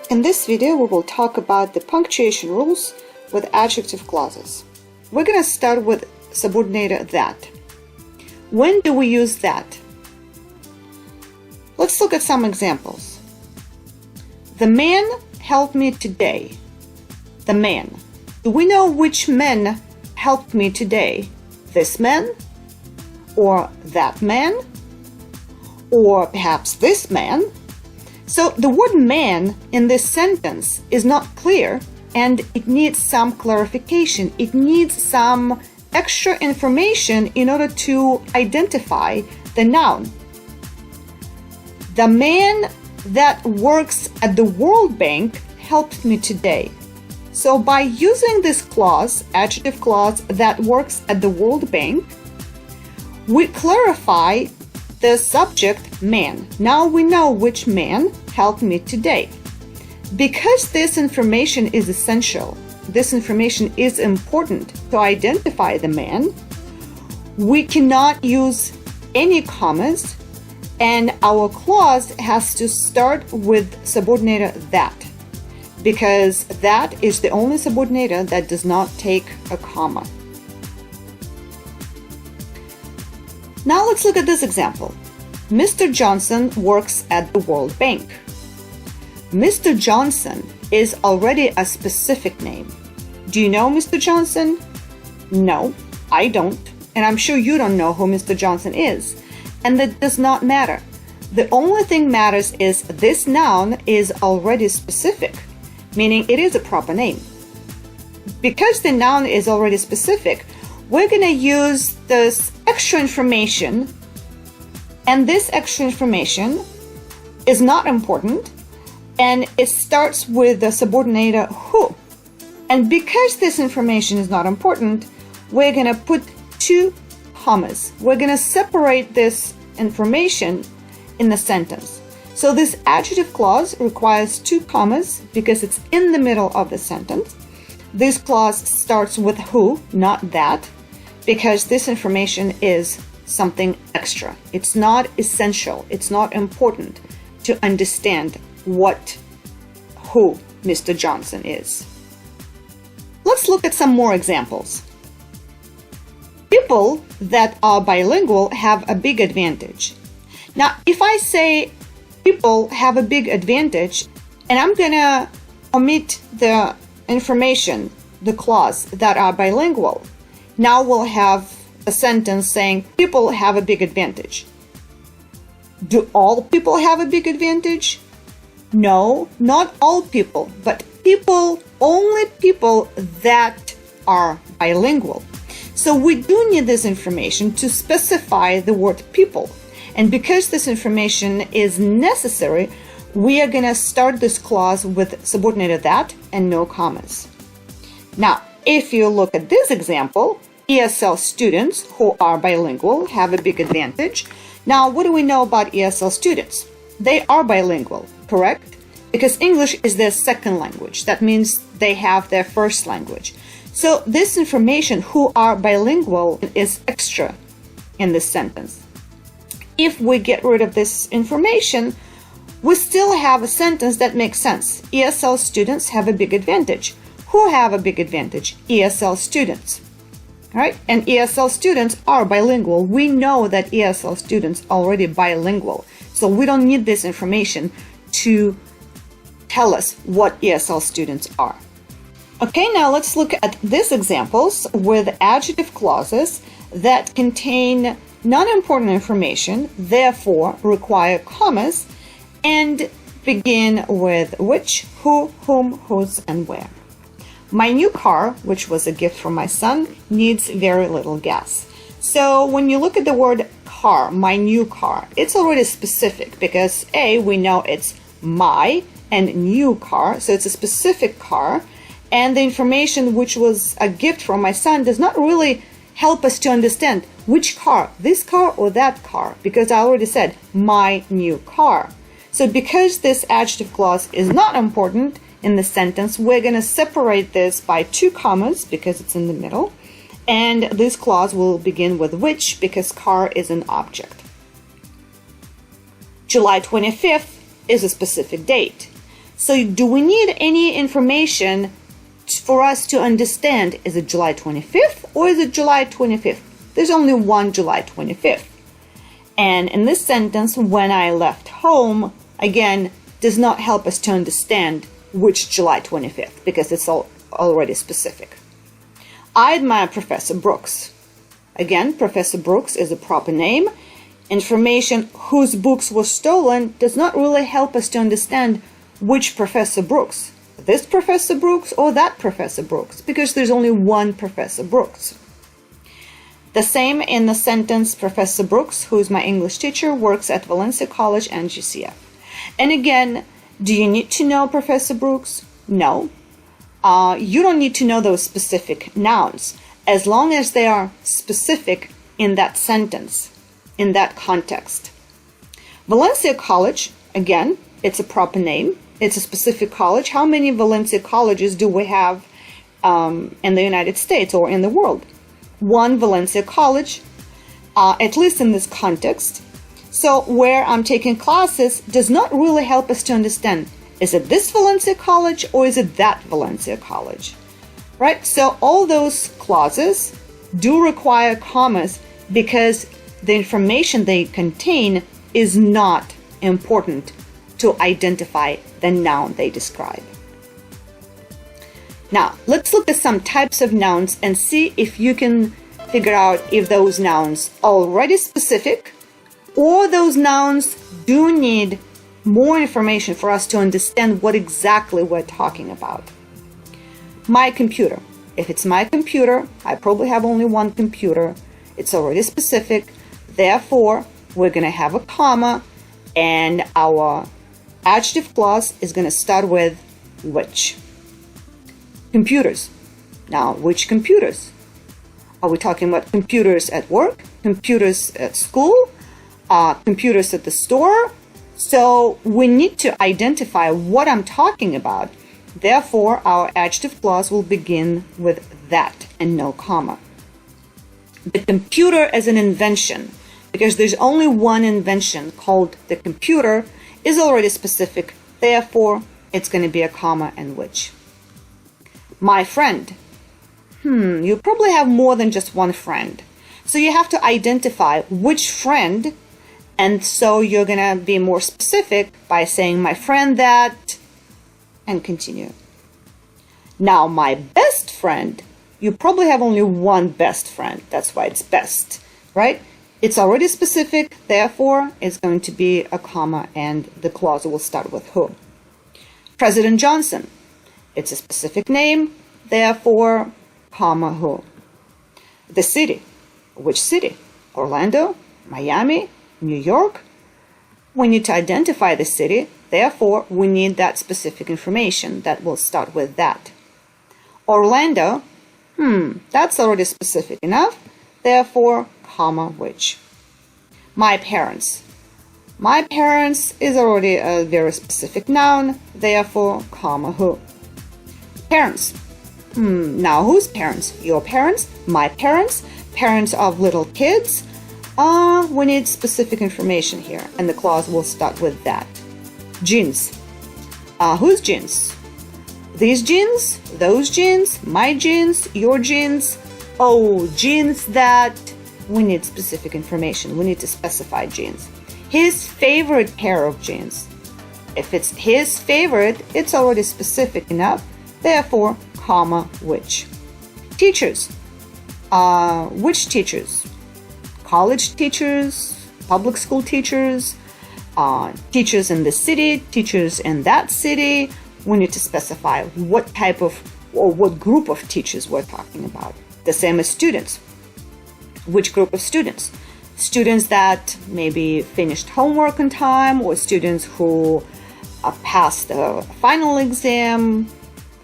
In this video, we will talk about the punctuation rules with adjective clauses. We're going to start with subordinated that. When do we use that? Let's look at some examples. The man helped me today. The man. Do we know which man helped me today? This man? Or that man? Or perhaps this man? So the word man in this sentence is not clear and it needs some clarification. It needs some extra information in order to identify the noun. The man that works at the World Bank helped me today. So by using this clause, adjective clause, that works at the World Bank, we clarify the subject man. Now we know which man helped me today. Because this information is essential, this information is important to identify the man, we cannot use any commas, and our clause has to start with subordinated that, because that is the only subordinated that does not take a comma. Now let's look at this example. Mr. Johnson works at the World Bank. Mr. Johnson is already a specific name. Do you know Mr. Johnson? No, I don't. And I'm sure you don't know who Mr. Johnson is. And that does not matter. The only thing matters is this noun is already specific, meaning it is a proper name. Because the noun is already specific, we're going to use this extra information, and this extra information is not important, and it starts with the subordinated who. And because this information is not important, we're going to put two commas. We're going to separate this information in the sentence. So this adjective clause requires two commas because it's in the middle of the sentence. This clause starts with who, not that, because this information is something extra. It's not essential. It's not important to understand who Mr. Johnson is. Let's look at some more examples. People that are bilingual have a big advantage. Now, if I say people have a big advantage, and I'm gonna omit the information, the clause that are bilingual, now we'll have a sentence saying people have a big advantage. Do all people have a big advantage? No, not all people, but only people that are bilingual. So we do need this information to specify the word people. And because this information is necessary, we are going to start this clause with subordinated that and no commas. Now, if you look at this example, ESL students who are bilingual have a big advantage. Now, what do we know about ESL students? They are bilingual, correct? Because English is their second language. That means they have their first language. So this information, who are bilingual, is extra in this sentence. If we get rid of this information, we still have a sentence that makes sense. ESL students have a big advantage. Who have a big advantage? ESL students. All right? And ESL students are bilingual. We know that ESL students are already bilingual. So we don't need this information to tell us what ESL students are. Okay, now let's look at these examples with adjective clauses that contain non-important information, therefore require commas, and begin with which, who, whom, whose, and where. My new car, which was a gift from my son, needs very little gas. So when you look at the word car, my new car, it's already specific because A, we know it's my and new car, so it's a specific car, and the information which was a gift from my son does not really help us to understand which car, this car or that car, because I already said my new car. So because this adjective clause is not important in the sentence, we're going to separate this by two commas because it's in the middle, and this clause will begin with which because car is an object. July 25th is a specific date. So do we need any information for us to understand, is it July 25th or is it July 25th? There's only one July 25th. And in this sentence, when I left home, again, does not help us to understand which July 25th, because it's already specific. I admire Professor Brooks. Again, Professor Brooks is a proper name. Information whose books were stolen does not really help us to understand which Professor Brooks. This Professor Brooks or that Professor Brooks, because there's only one Professor Brooks. The same in the sentence, Professor Brooks, who is my English teacher, works at Valencia College and GCF. And again, do you need to know Professor Brooks? No. You don't need to know those specific nouns, as long as they are specific in that sentence, in that context. Valencia College, again, it's a proper name. It's a specific college. How many Valencia colleges do we have in the United States or in the world? One Valencia college, at least in this context. So where I'm taking classes does not really help us to understand, is it this Valencia college or is it that Valencia college? Right? So all those clauses do require commas because the information they contain is not important to identify the noun they describe. Now, let's look at some types of nouns and see if you can figure out if those nouns are already specific or those nouns do need more information for us to understand what exactly we're talking about. My computer. If it's my computer, I probably have only one computer. It's already specific. Therefore, we're going to have a comma and our adjective clause is going to start with which. Computers. Now, which computers? Are we talking about computers at work, computers at school, computers at the store? So we need to identify what I'm talking about. Therefore, our adjective clause will begin with that and no comma. The computer as an invention, because there's only one invention called the computer, is already specific. Therefore, it's going to be a comma and which. My friend. You probably have more than just one friend. So you have to identify which friend, and so you're going to be more specific by saying my friend that, and continue. Now, my best friend, you probably have only one best friend. That's why it's best, right? It's already specific, therefore it's going to be a comma and the clause will start with who. President Johnson. It's a specific name, therefore, comma, who. The city. Which city? Orlando, Miami, New York? We need to identify the city, therefore, we need that specific information that will start with that. Orlando, that's already specific enough, therefore, comma, which. My parents. My parents is already a very specific noun, therefore, comma, who. Parents. Now whose parents? Your parents? My parents? Parents of little kids? We need specific information here, and the clause will start with that. Jeans. Whose jeans? These jeans? Those jeans? My jeans? Your jeans? Oh, jeans that... We need specific information. We need to specify jeans. His favorite pair of jeans. If it's his favorite, it's already specific enough. Therefore, comma, which. Teachers. Which teachers? College teachers, public school teachers, teachers in the city, teachers in that city. We need to specify what type of or what group of teachers we're talking about. The same as students. Which group of students? Students that maybe finished homework on time, or students who passed the final exam,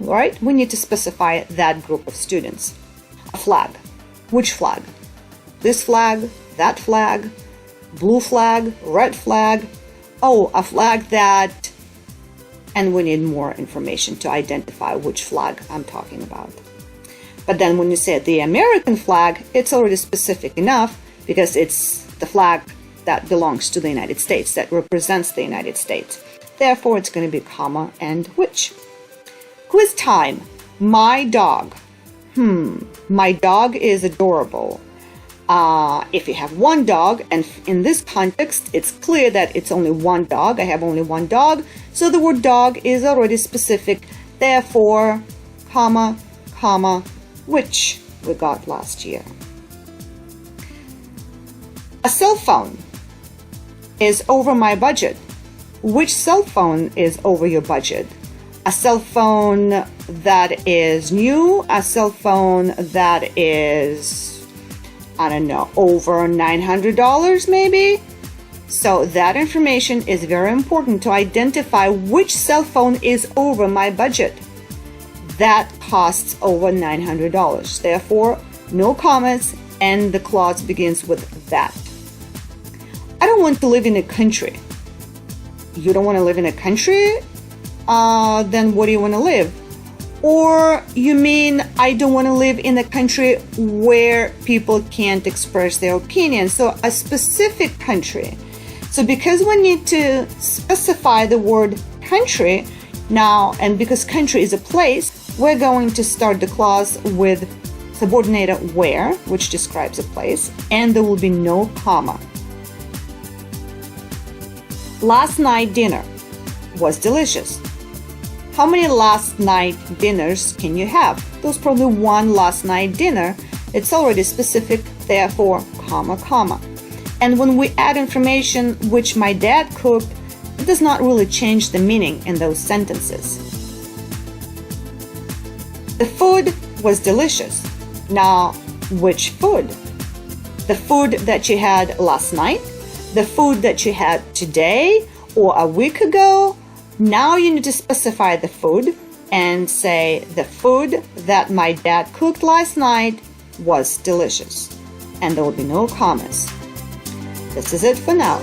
right? We need to specify that group of students. A flag. Which flag? This flag, that flag, blue flag, red flag. Oh, a flag that... And we need more information to identify which flag I'm talking about. But then when you say the American flag, it's already specific enough because it's the flag that belongs to the United States, that represents the United States. Therefore, it's going to be comma and which. Quiz time. My dog. My dog is adorable. If you have one dog, and in this context, it's clear that it's only one dog. I have only one dog. So the word dog is already specific. Therefore, comma, which we got last year. A cell phone is over my budget. Which cell phone is over your budget? A cell phone that is new, a cell phone that is, I don't know, over $900 maybe? So that information is very important to identify which cell phone is over my budget. That costs over $900. Therefore, no commas, and the clause begins with that. I don't want to live in a country. You don't want to live in a country? Then what do you want to live? Or you mean I don't want to live in a country where people can't express their opinion. So a specific country. So because we need to specify the word country now, and because country is a place, we're going to start the clause with subordinated where, which describes a place, and there will be no comma. Last night dinner was delicious. How many last night dinners can you have? There's probably one last night dinner. It's already specific, therefore, comma. And when we add information which my dad cooked, it does not really change the meaning in those sentences. The food was delicious. Now, which food? The food that you had last night? The food that you had today or a week ago? Now you need to specify the food and say the food that my dad cooked last night was delicious. And there will be no commas. This is it for now.